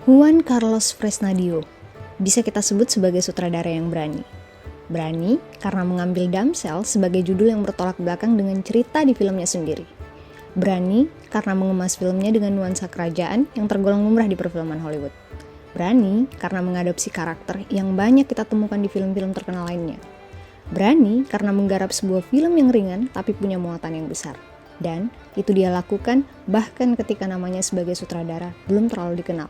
Juan Carlos Fresnadillo bisa kita sebut sebagai sutradara yang berani. Berani karena mengambil Damsel sebagai judul yang bertolak belakang dengan cerita di filmnya sendiri. Berani karena mengemas filmnya dengan nuansa kerajaan yang tergolong lumrah di perfilman Hollywood. Berani karena mengadopsi karakter yang banyak kita temukan di film-film terkenal lainnya. Berani karena menggarap sebuah film yang ringan tapi punya muatan yang besar. Dan itu dia lakukan bahkan ketika namanya sebagai sutradara belum terlalu dikenal.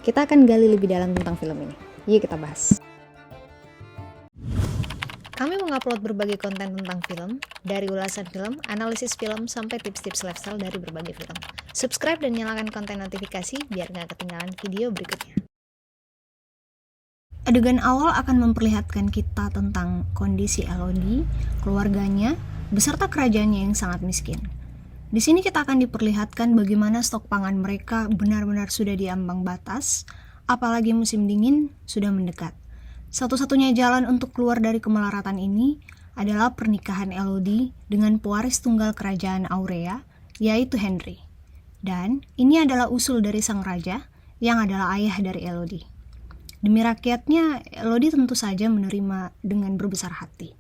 Kita akan gali lebih dalam tentang film ini. Yuk kita bahas. Kami mengupload berbagai konten tentang film, dari ulasan film, analisis film, sampai tips-tips lifestyle dari berbagai film. Subscribe dan nyalakan konten notifikasi biar gak ketinggalan video berikutnya. Adegan awal akan memperlihatkan kita tentang kondisi Elodie, keluarganya, beserta kerajaannya yang sangat miskin. Di sini kita akan diperlihatkan bagaimana stok pangan mereka benar-benar sudah di ambang batas, apalagi musim dingin sudah mendekat. Satu-satunya jalan untuk keluar dari kemelaratan ini adalah pernikahan Elodie dengan pewaris tunggal kerajaan Aurea, yaitu Henry. Dan ini adalah usul dari sang raja, yang adalah ayah dari Elodie. Demi rakyatnya, Elodie tentu saja menerima dengan berbesar hati.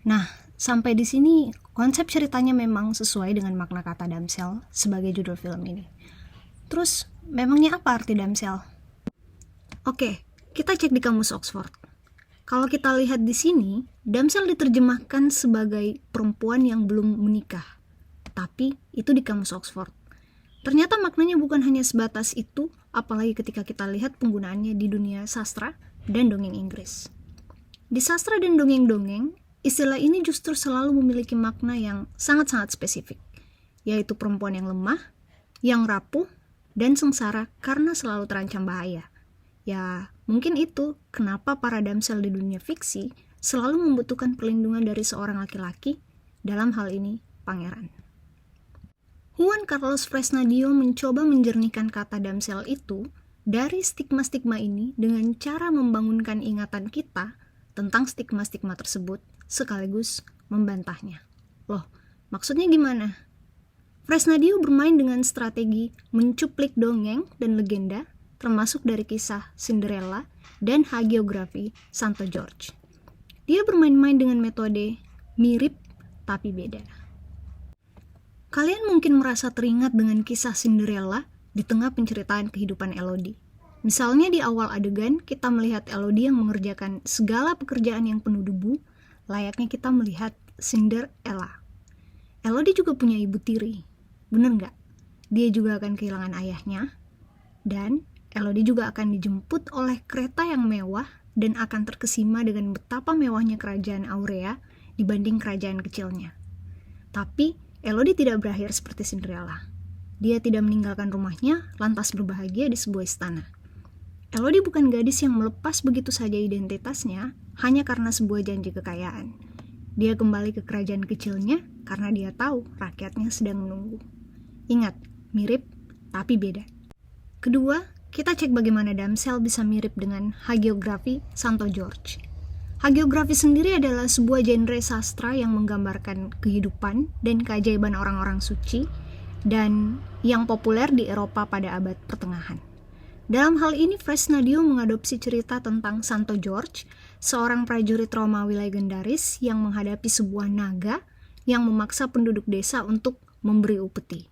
Nah, sampai di sini konsep ceritanya memang sesuai dengan makna kata damsel sebagai judul film ini. Terus, memangnya apa arti damsel? Oke, kita cek di kamus Oxford. Kalau kita lihat di sini, damsel diterjemahkan sebagai perempuan yang belum menikah. Tapi itu di kamus Oxford. Ternyata maknanya bukan hanya sebatas itu, apalagi ketika kita lihat penggunaannya di dunia sastra dan dongeng Inggris. Di sastra dan dongeng-dongeng, istilah ini justru selalu memiliki makna yang sangat-sangat spesifik, yaitu perempuan yang lemah, yang rapuh, dan sengsara karena selalu terancam bahaya. Ya, mungkin itu kenapa para damsel di dunia fiksi selalu membutuhkan perlindungan dari seorang laki-laki, dalam hal ini pangeran. Juan Carlos Fresnadillo mencoba menjernihkan kata damsel itu dari stigma-stigma ini dengan cara membangunkan ingatan kita tentang stigma-stigma tersebut, sekaligus membantahnya. Loh, maksudnya gimana? Fresnadillo bermain dengan strategi mencuplik dongeng dan legenda, termasuk dari kisah Cinderella dan hagiografi Santo George. Dia bermain-main dengan metode mirip tapi beda. Kalian mungkin merasa teringat dengan kisah Cinderella di tengah penceritaan kehidupan Elodie. Misalnya di awal adegan, kita melihat Elodie yang mengerjakan segala pekerjaan yang penuh debu, layaknya kita melihat Cinderella. Elodie juga punya ibu tiri, bener nggak? Dia juga akan kehilangan ayahnya, dan Elodie juga akan dijemput oleh kereta yang mewah dan akan terkesima dengan betapa mewahnya kerajaan Aurea dibanding kerajaan kecilnya. Tapi Elodie tidak berakhir seperti Cinderella. Dia tidak meninggalkan rumahnya, lantas berbahagia di sebuah istana. Elodie bukan gadis yang melepas begitu saja identitasnya hanya karena sebuah janji kekayaan. Dia kembali ke kerajaan kecilnya karena dia tahu rakyatnya sedang menunggu. Ingat, mirip tapi beda. Kedua, kita cek bagaimana damsel bisa mirip dengan hagiografi Santo George. Hagiografi sendiri adalah sebuah genre sastra yang menggambarkan kehidupan dan keajaiban orang-orang suci dan yang populer di Eropa pada abad pertengahan. Dalam hal ini, Fresnadillo mengadopsi cerita tentang Santo George, seorang prajurit Romawi legendaris yang menghadapi sebuah naga yang memaksa penduduk desa untuk memberi upeti.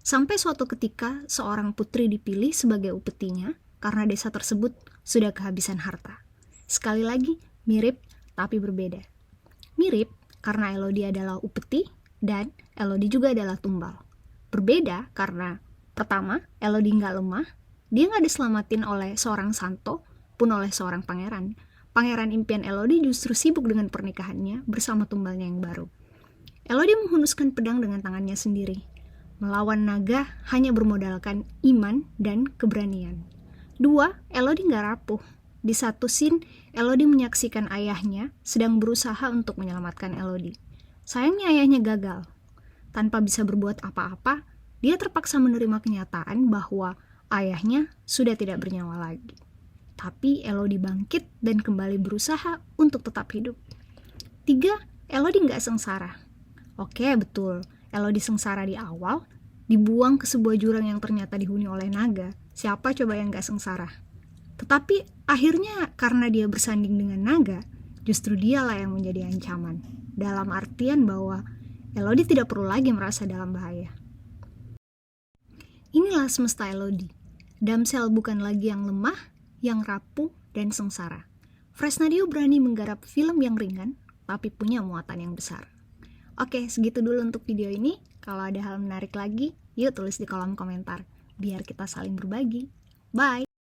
Sampai suatu ketika, seorang putri dipilih sebagai upetinya karena desa tersebut sudah kehabisan harta. Sekali lagi, mirip tapi berbeda. Mirip karena Elodie adalah upeti dan Elodie juga adalah tumbal. Berbeda karena, pertama, Elodie nggak lemah, dia nggak diselamatin oleh seorang santo, pun oleh seorang pangeran. Pangeran impian Elodie justru sibuk dengan pernikahannya bersama tumbalnya yang baru. Elodie menghunuskan pedang dengan tangannya sendiri. Melawan naga hanya bermodalkan iman dan keberanian. Dua, Elodie nggak rapuh. Di satu scene, Elodie menyaksikan ayahnya sedang berusaha untuk menyelamatkan Elodie. Sayangnya ayahnya gagal. Tanpa bisa berbuat apa-apa, dia terpaksa menerima kenyataan bahwa ayahnya sudah tidak bernyawa lagi. Tapi Elodie bangkit dan kembali berusaha untuk tetap hidup. 3. Elodie nggak sengsara. Oke, betul. Elodie sengsara di awal, dibuang ke sebuah jurang yang ternyata dihuni oleh naga. Siapa coba yang gak sengsara? Tetapi akhirnya karena dia bersanding dengan naga, justru dialah yang menjadi ancaman. Dalam artian bahwa Elodie tidak perlu lagi merasa dalam bahaya. Inilah semesta Elodie. Damsel bukan lagi yang lemah, yang rapuh, dan sengsara. Fresnadio berani menggarap film yang ringan, tapi punya muatan yang besar. Oke, segitu dulu untuk video ini. Kalau ada hal menarik lagi, yuk tulis di kolom komentar, biar kita saling berbagi. Bye!